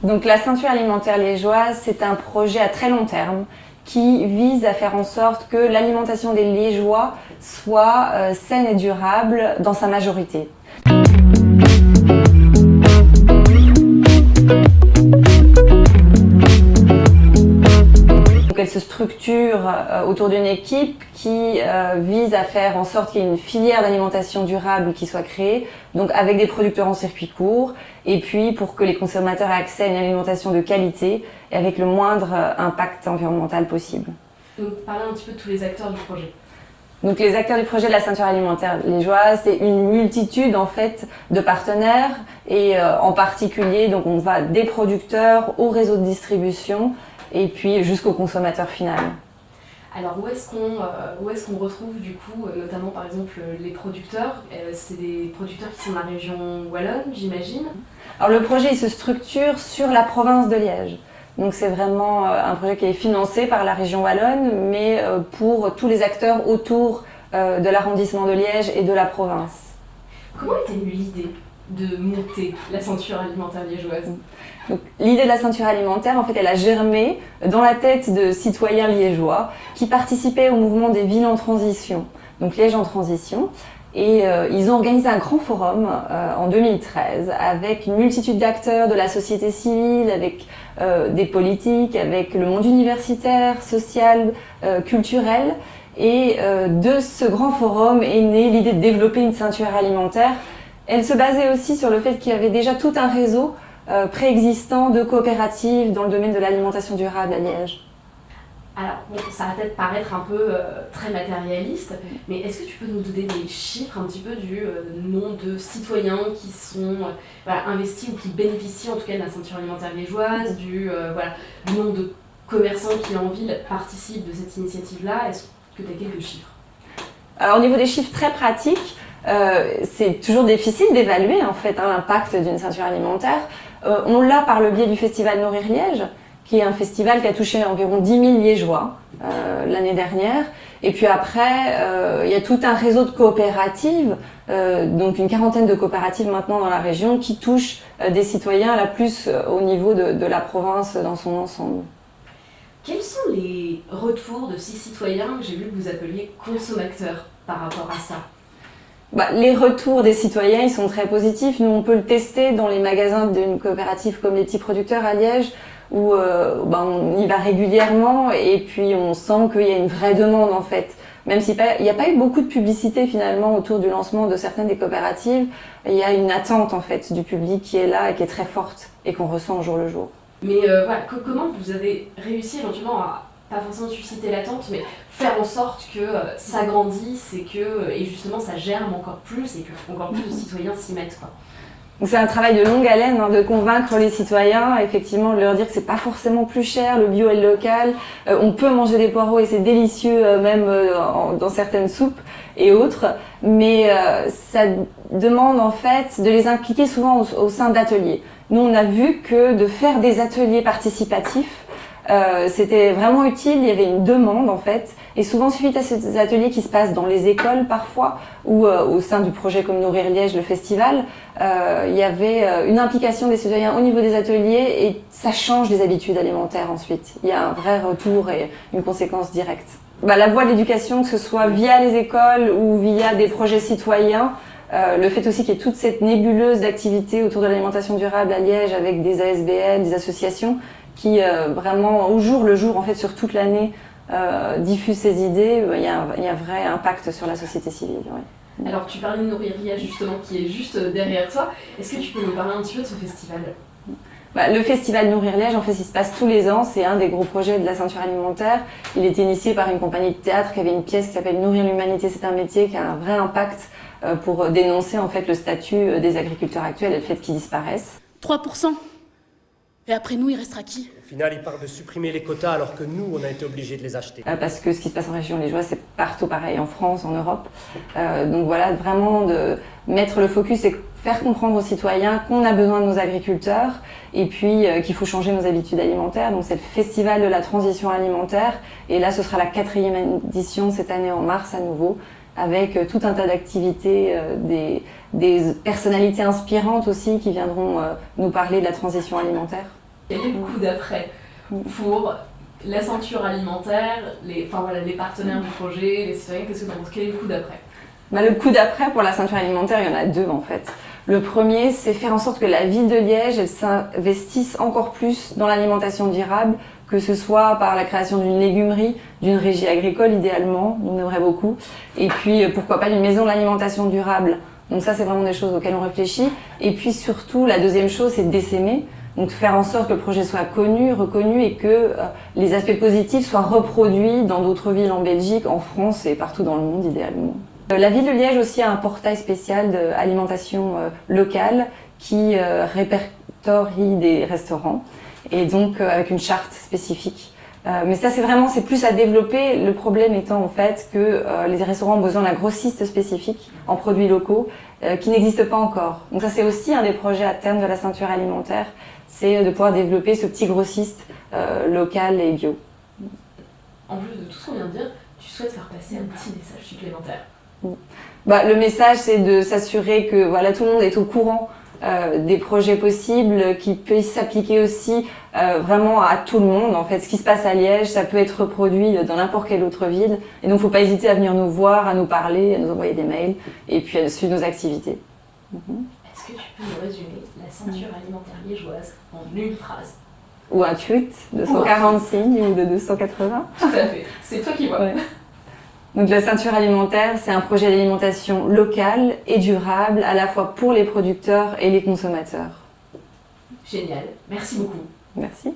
Donc la ceinture alimentaire liégeoise, c'est un projet à très long terme qui vise à faire en sorte que l'alimentation des Liégeois soit saine et durable dans sa majorité. Donc elle se structure autour d'une équipe qui vise à faire en sorte qu'il y ait une filière d'alimentation durable qui soit créée, donc avec des producteurs en circuit court, et puis pour que les consommateurs aient accès à une alimentation de qualité et avec le moindre impact environnemental possible. Donc parlez un petit peu de tous les acteurs du projet. Donc les acteurs du projet de la ceinture alimentaire liégeoise, c'est une multitude en fait de partenaires et en particulier donc on va des producteurs au réseau de distribution et puis jusqu'au consommateur final. Alors où est-ce qu'on retrouve du coup, notamment par exemple les producteurs c'est des producteurs qui sont de la région wallonne, j'imagine. Alors le projet il se structure sur la province de Liège. Donc c'est vraiment un projet qui est financé par la région wallonne, mais pour tous les acteurs autour de l'arrondissement de Liège et de la province. Comment est venue l'idée de monter la ceinture alimentaire liégeoise? Donc, l'idée de la ceinture alimentaire, en fait, elle a germé dans la tête de citoyens liégeois qui participaient au mouvement des villes en transition, donc Liège en transition. Et ils ont organisé un grand forum en 2013 avec une multitude d'acteurs de la société civile, avec des politiques, avec le monde universitaire, social, culturel. Et de ce grand forum est née l'idée de développer une ceinture alimentaire. Elle se basait aussi sur le fait qu'il y avait déjà tout un réseau préexistant de coopératives dans le domaine de l'alimentation durable à Liège. Alors, bon, ça va peut-être paraître un peu très matérialiste, mais est-ce que tu peux nous donner des chiffres un petit peu du nombre de citoyens qui sont investis ou qui bénéficient en tout cas de la ceinture alimentaire liégeoise, du nombre de commerçants qui en ville participent de cette initiative-là? Est-ce que tu as quelques chiffres? Alors au niveau des chiffres très pratiques, c'est toujours difficile d'évaluer en fait l'impact d'une ceinture alimentaire. On l'a par le biais du festival Nourrir Liège, qui est un festival qui a touché environ 10 000 Liégeois l'année dernière. Et puis après, il y a tout un réseau de coopératives, donc une quarantaine de coopératives maintenant dans la région, qui touchent des citoyens la plus au niveau de la province dans son ensemble. Quels sont les retours de ces citoyens que j'ai vu que vous appeliez consommateurs par rapport à ça? Les retours des citoyens, ils sont très positifs. Nous, on peut le tester dans les magasins d'une coopérative comme les Petits Producteurs à Liège, où on y va régulièrement et puis on sent qu'il y a une vraie demande en fait. Même s'il n'y a pas eu beaucoup de publicité finalement autour du lancement de certaines des coopératives, il y a une attente en fait du public qui est là et qui est très forte et qu'on ressent au jour le jour. Mais comment vous avez réussi éventuellement à, pas forcément susciter l'attente, mais faire en sorte que ça grandisse et justement ça germe encore plus et que encore plus de citoyens s'y mettent, quoi. Donc c'est un travail de longue haleine de convaincre les citoyens, effectivement de leur dire que c'est pas forcément plus cher, le bio et le local, on peut manger des poireaux et c'est délicieux même dans certaines soupes et autres, mais ça demande en fait de les impliquer souvent au sein d'ateliers. Nous on a vu que de faire des ateliers participatifs, c'était vraiment utile, il y avait une demande en fait, et souvent suite à ces ateliers qui se passent dans les écoles parfois, ou au sein du projet comme Nourrir Liège, le festival, il y avait une implication des citoyens au niveau des ateliers et ça change les habitudes alimentaires ensuite. Il y a un vrai retour et une conséquence directe. La voie de l'éducation, que ce soit via les écoles ou via des projets citoyens, le fait aussi qu'il y ait toute cette nébuleuse d'activités autour de l'alimentation durable à Liège avec des ASBL, des associations, qui vraiment au jour le jour en fait sur toute l'année diffusent ces idées, il y a un vrai impact sur la société civile. Ouais. Alors tu parlais de Nourrir Liège justement qui est juste derrière toi, est-ce que tu peux nous parler un petit peu de ce festival? Le festival Nourrir Liège, en fait, il se passe tous les ans, c'est un des gros projets de la ceinture alimentaire. Il est initié par une compagnie de théâtre qui avait une pièce qui s'appelle Nourrir l'humanité, c'est un métier, qui a un vrai impact pour dénoncer en fait le statut des agriculteurs actuels et le fait qu'ils disparaissent. 3%. Et après nous, il restera qui? Au final, ils parlent de supprimer les quotas alors que nous, on a été obligés de les acheter. Parce que ce qui se passe en région liégeoise, c'est partout pareil, en France, en Europe. Donc voilà, vraiment de mettre le focus et faire comprendre aux citoyens qu'on a besoin de nos agriculteurs et puis qu'il faut changer nos habitudes alimentaires. Donc c'est le festival de la transition alimentaire et là, ce sera la 4e édition cette année en mars à nouveau, avec tout un tas d'activités, des personnalités inspirantes aussi qui viendront nous parler de la transition alimentaire. Quel est le coup d'après pour la ceinture alimentaire, les partenaires du projet, les citoyens? Qu'est-ce que tu en penses? Quel est le coup d'après? Le coup d'après pour la ceinture alimentaire, il y en a deux en fait. Le premier, c'est faire en sorte que la ville de Liège elle s'investisse encore plus dans l'alimentation durable, que ce soit par la création d'une légumerie, d'une régie agricole idéalement, on aimerait beaucoup, et puis pourquoi pas d'une maison de l'alimentation durable. Donc ça, c'est vraiment des choses auxquelles on réfléchit. Et puis surtout, la deuxième chose, c'est d'essaimer. Donc faire en sorte que le projet soit connu, reconnu et que les aspects positifs soient reproduits dans d'autres villes en Belgique, en France et partout dans le monde idéalement. La ville de Liège aussi a un portail spécial d'alimentation locale qui répertorie des restaurants et donc avec une charte spécifique. Mais ça c'est plus à développer, le problème étant en fait que les restaurants ont besoin d'un grossiste spécifique en produits locaux qui n'existe pas encore. Donc ça c'est aussi un des projets à terme de la ceinture alimentaire, c'est de pouvoir développer ce petit grossiste local et bio. En plus de tout ce qu'on vient de dire, tu souhaites faire passer un petit message supplémentaire. Le message c'est de s'assurer que voilà, tout le monde est au courant des projets possibles, qui puissent s'appliquer aussi vraiment à tout le monde. En fait, ce qui se passe à Liège, ça peut être reproduit dans n'importe quelle autre ville. Et donc, il ne faut pas hésiter à venir nous voir, à nous parler, à nous envoyer des mails et puis à suivre nos activités. Est-ce que tu peux nous résumer la ceinture alimentaire liégeoise en une phrase? Ou un tweet de 140 signes ou de 280. Tout à fait, c'est toi qui vois. Ouais. Donc la ceinture alimentaire, c'est un projet d'alimentation locale et durable, à la fois pour les producteurs et les consommateurs. Génial, merci beaucoup. Merci.